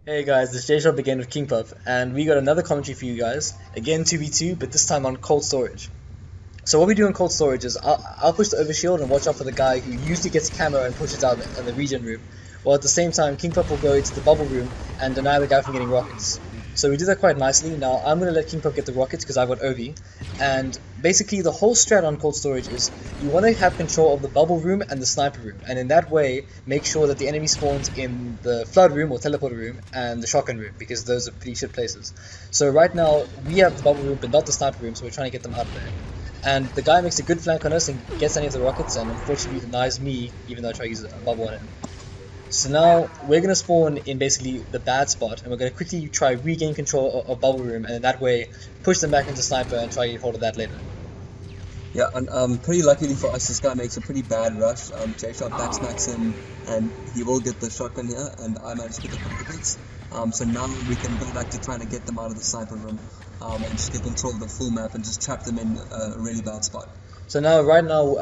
Hey guys, this is Jsharp again with King Puff, and we got another commentary for you guys. Again 2v2, but this time on cold storage. So what we do in cold storage is I'll push the overshield and watch out for the guy who usually gets camo and pushes out in the regen room, while at the same time King Puff will go into the bubble room and deny the guy from getting rockets. So we do that quite nicely. Now I'm going to let King Puff get the rockets because I've got Ovi, and basically the whole strat on cold storage is you want to have control of the bubble room and the sniper room, and in that way make sure that the enemy spawns in the flood room or teleporter room and the shotgun room, because those are pretty shit places. So right now we have the bubble room but not the sniper room, so we're trying to get them out of there. And the guy makes a good flank on us and gets any of the rockets, and unfortunately denies me even though I try to use a bubble on him. So now we're going to spawn in basically the bad spot, and we're going to quickly try regain control of bubble room, and in that way push them back into sniper and try to get hold of that later. Yeah, and pretty luckily for us, this guy makes a pretty bad rush. Jsharp backsmacks him, and he will get the shotgun here, and I managed to get the rockets. So now we can go back to trying to get them out of the sniper room, and just get control of the full map and just trap them in a really bad spot. So now, right now,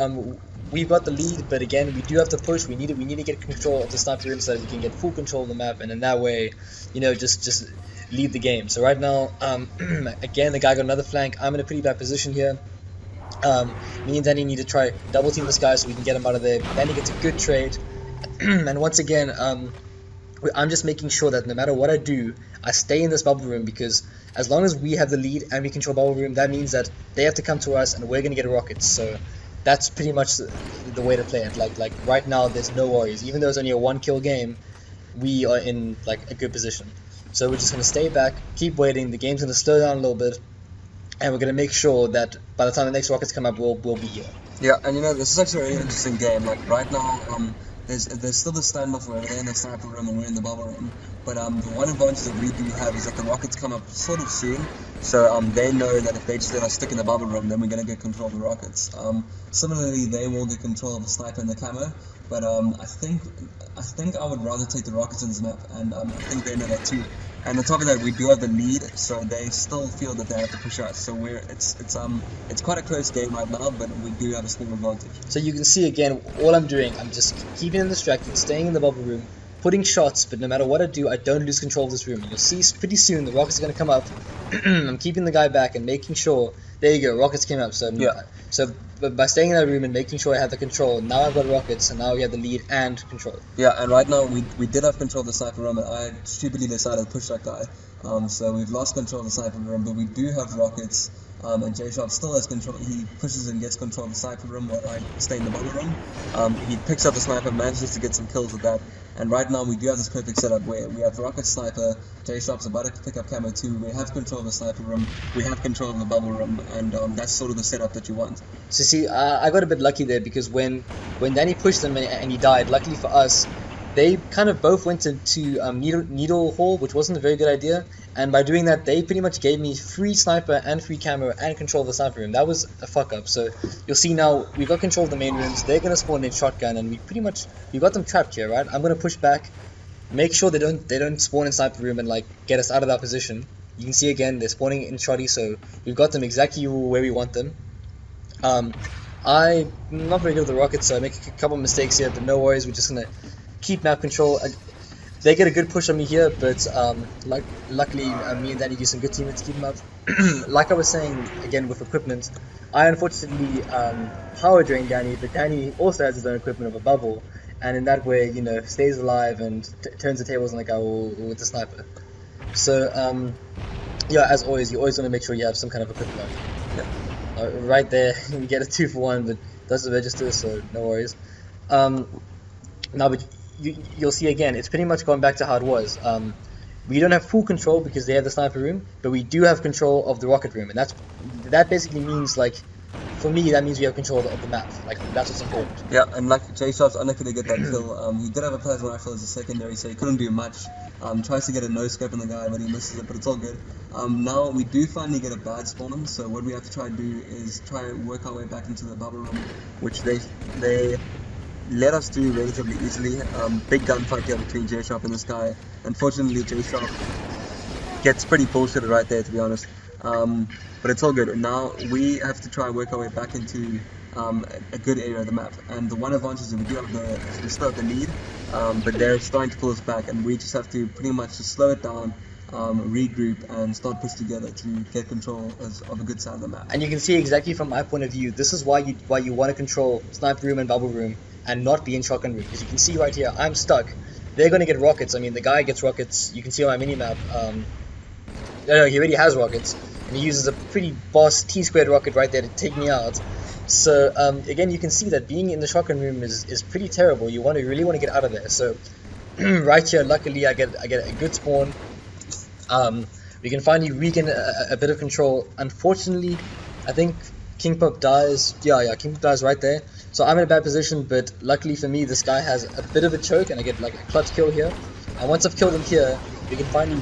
we've got the lead, but again, we do have to push. We need to get control of the sniper room so that we can get full control of the map, and in that way, you know, just lead the game. So right now, again, the guy got another flank. I'm in a pretty bad position here. Me and Danny need to try double team this guy so we can get him out of there. Danny gets a good trade, and once again, I'm just making sure that no matter what I do, I stay in this bubble room, because as long as we have the lead and we control bubble room, that means that they have to come to us and we're going to get rockets. So that's pretty much the way to play it. Like right now, there's no worries. Even though it's only a 1-kill game, we are in like a good position. So we're just going to stay back, keep waiting. The game's going to slow down a little bit, and we're going to make sure that by the time the next rockets come up, we'll be here. Yeah, and you know, this is actually a really interesting game. Like right now, there's still the standoff where they're in the sniper room and we're in the bubble room. But the one advantage that we do have is that the rockets come up sort of soon. So they know that if they just let us stick in the bubble room, then we're going to get control of the rockets. Similarly, they will get control of the sniper and the camo. But I think I would rather take the rockets in this map, and I think they know that too. And on top of that, we do have the lead, so they still feel that they have to push us. So it's quite a close game right now, but we do have a small advantage. So you can see again, all I'm doing, I'm just keeping them distracted, staying in the bubble room, putting shots, but no matter what I do, I don't lose control of this room. You'll see pretty soon the rockets are going to come up. I'm keeping the guy back and making sure, there you go, rockets came up. So yeah. So by staying in that room and making sure I have the control, now I've got rockets, and now we have the lead and control. Yeah, and right now we did have control of the sniper room, and I stupidly decided to push that guy. So we've lost control of the sniper room, but we do have rockets. And Jsharp still has control. He pushes and gets control of the sniper room while I stay in the bubble room. He picks up the sniper, manages to get some kills with that. And right now we do have this perfect setup where we have rocket sniper, Jsharp's about to pick up camo too, we have control of the sniper room, we have control of the bubble room, and that's sort of the setup that you want. So see, I got a bit lucky there, because when Danny pushed him and he died, luckily for us, they kind of both went into needle hole, which wasn't a very good idea, and by doing that, they pretty much gave me free sniper and free camo and control of the sniper room. That was a fuck up. So you'll see now we've got control of the main rooms. They're gonna spawn in shotgun, and we got them trapped here, right? I'm gonna push back, make sure they don't spawn in sniper room and like get us out of that position. You can see again they're spawning in shotty, so we've got them exactly where we want them. I'm not very good with the rockets, so I make a couple mistakes here, but no worries. We're just gonna keep map control. They get a good push on me here, but luckily me and Danny do some good teammates to keep them up. Like I was saying, again with equipment, I unfortunately power drain Danny, but Danny also has his own equipment of a bubble, and in that way, you know, stays alive and turns the tables on the guy with the sniper. So yeah, as always, you always want to make sure you have some kind of equipment. Yeah. Right there, you get a 2-for-1, but doesn't register, so no worries. Now, but you'll see again, it's pretty much gone back to how it was. We don't have full control because they have the sniper room, but we do have control of the rocket room, and that basically means, like, for me, that means we have control of the map. Like, that's what's important. Yeah, and like Jsharp's unlucky to get that kill. He did have a plasma rifle as a secondary, so he couldn't do much. Tries to get a no-scope on the guy, but he misses it, but it's all good. Now we do finally get a bad spawn, so what we have to try and do is try and work our way back into the bubble room, which they let us do relatively easily. Big gunfight here between Jsharp and this guy. Unfortunately, Jsharp gets pretty bullshitted right there, to be honest. But it's all good. Now we have to try and work our way back into a good area of the map. And the one advantage that we do have is we still have the lead, but they're starting to pull us back, and we just have to pretty much just slow it down, regroup, and start push together to get control of a good side of the map. And you can see exactly from my point of view, this is why you want to control sniper room and bubble room and not be in shotgun room, because you can see right here, I'm stuck. They're going to get rockets. I mean, the guy gets rockets. You can see on my mini-map. No, he already has rockets, and he uses a pretty boss T-squared rocket right there to take me out. So again, you can see that being in the shotgun room is pretty terrible. You really want to get out of there. So right here, luckily, I get a good spawn. We can finally regain a bit of control. Unfortunately, I think King Pup dies. Yeah, King Pup dies right there. So I'm in a bad position, but luckily for me, this guy has a bit of a choke, and I get like a clutch kill here. And once I've killed him here, we can finally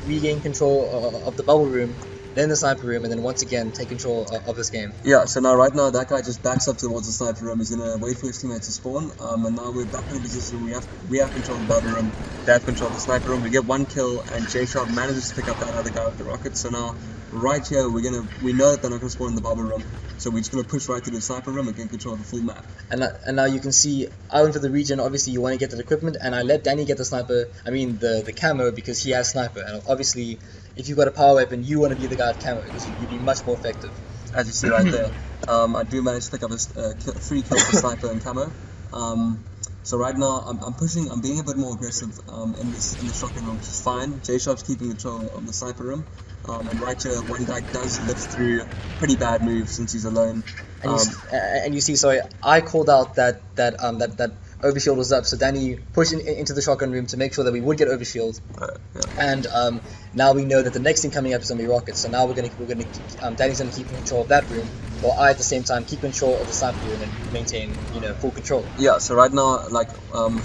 regain control of the bubble room, then the sniper room, and then once again take control of this game. Yeah, so now right now that guy just backs up towards the sniper room. He's gonna wait for his teammates to spawn, and now we're back in a position we have control of the bubble room, they have control of the sniper room. We get one kill, and Jsharp manages to pick up that other guy with the rocket. So now right here we know that they're not gonna spawn in the bubble room, so we're just gonna push right through the sniper room and get control of the full map. And now you can see I went for the region. Obviously you want to get that equipment, and I let Danny get the sniper. I mean the camo, because he has sniper, and obviously if you've got a power weapon, you want to be the guy with camo because you'd be much more effective. As you see right there, I do manage to pick up a free kill for sniper and camo. So right now I'm pushing. I'm being a bit more aggressive in the shotgun room, which is fine. Jsharp's keeping control of the sniper room, and right here one guy does lift through. Pretty bad move since he's alone. And you see, sorry, I called out that overshield was up, so Danny pushed into the shotgun room to make sure that we would get overshield. Yeah. And now we know that the next thing coming up is gonna be rockets. So now Danny's gonna keep control of that room, while I at the same time keep control of the sniper room and maintain full control. Yeah. So right now, like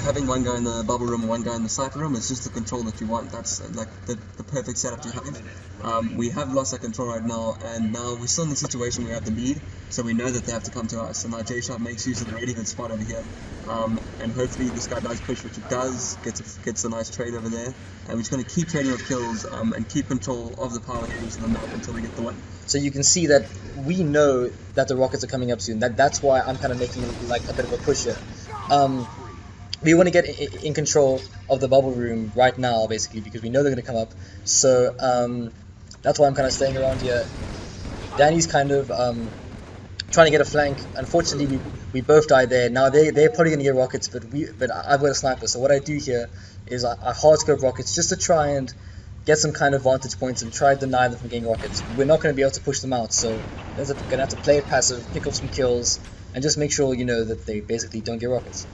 having one guy in the bubble room and one guy in the sniper room is just the control that you want. That's like the perfect setup to have. We have lost that control right now, and now we're still in the situation where we have the lead, so we know that they have to come to us. So now Jsharp makes use of the really good spot over here, and hopefully this guy does push, which it does, gets a nice trade over there, and we're just going to keep trading with kills and keep control of the power areas of the map until we get the win. So you can see that we know that the rockets are coming up soon. That's why I'm kind of making like a bit of a push here. We want to get in control of the bubble room right now, basically, because we know they're going to come up. So that's why I'm kind of staying around here. Danny's kind of trying to get a flank. Unfortunately, we both died there. Now they're probably going to get rockets, but I've got a sniper. So what I do here is I hard scope rockets just to try and get some kind of vantage points and try to deny them from getting rockets. We're not going to be able to push them out, so we're going to have to play it passive, pick up some kills, and just make sure that they basically don't get rockets.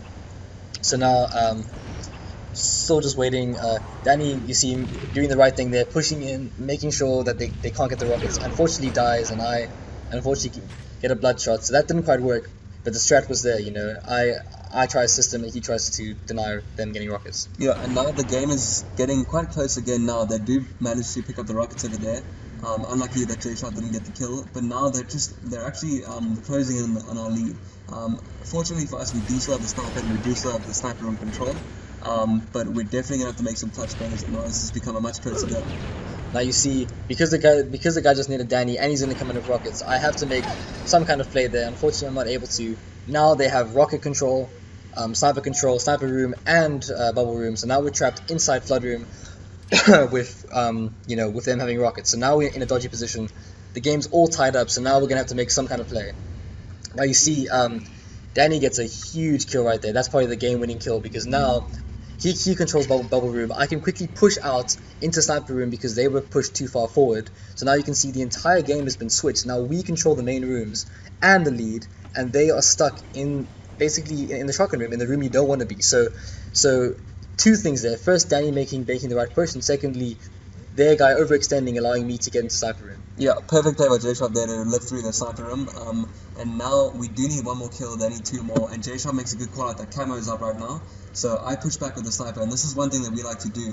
So now, still just waiting. Danny, you see him doing the right thing there, pushing in, making sure that they can't get the rockets. Unfortunately dies, and I unfortunately get a bloodshot, so that didn't quite work, but the strat was there. I try a system and he tries to deny them getting rockets. Yeah, and now the game is getting quite close again. Now they do manage to pick up the rockets over there. Unlucky that Jsharp didn't get the kill, but now they're actually closing in on our lead. Fortunately for us, we do still have the sniper and we do still have the sniper on control, but we're definitely gonna have to make some clutch plays, and now this has become a much closer game. Now you see, because the guy just needed Danny and he's gonna come in with rockets, I have to make some kind of play there. Unfortunately, I'm not able to. Now they have rocket control, sniper room, and bubble room. So now we're trapped inside flood room with with them having rockets. So now we're in a dodgy position. The game's all tied up. So now we're gonna have to make some kind of play. Now you see, Danny gets a huge kill right there. That's probably the game-winning kill, because now he controls bubble room. I can quickly push out into sniper room because they were pushed too far forward. So now you can see the entire game has been switched. Now we control the main rooms and the lead, and they are stuck basically in the shotgun room, in the room you don't want to be. So two things there. First, Danny making the right push, and secondly, their guy overextending, allowing me to get into sniper room. Yeah, perfect play by Jsharp there to lift through the sniper room. And now we do need one more kill, they need two more, and Jsharp makes a good call out that camo is up right now. So I push back with the sniper, and this is one thing that we like to do.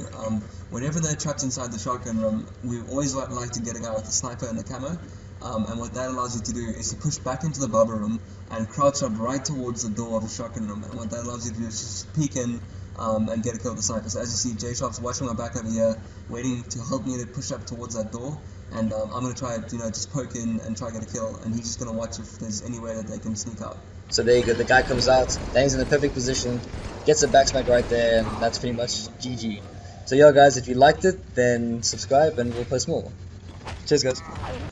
Whenever they're trapped inside the shotgun room, we always like to get a guy with the sniper and the camo. And what that allows you to do is to push back into the bubble room and crouch up right towards the door of the shotgun room. And what that allows you to do is just peek in and get a kill with the sniper. So as you see, Jsharp's watching my back over here, waiting to help me to push up towards that door. and I'm gonna try to, just poke in and try to get a kill, and he's just gonna watch if there's any way that they can sneak out. So there you go, the guy comes out, lands in the perfect position, gets a backsmack right there, and that's pretty much GG. So yeah guys, if you liked it, then subscribe and we'll post more. Cheers guys.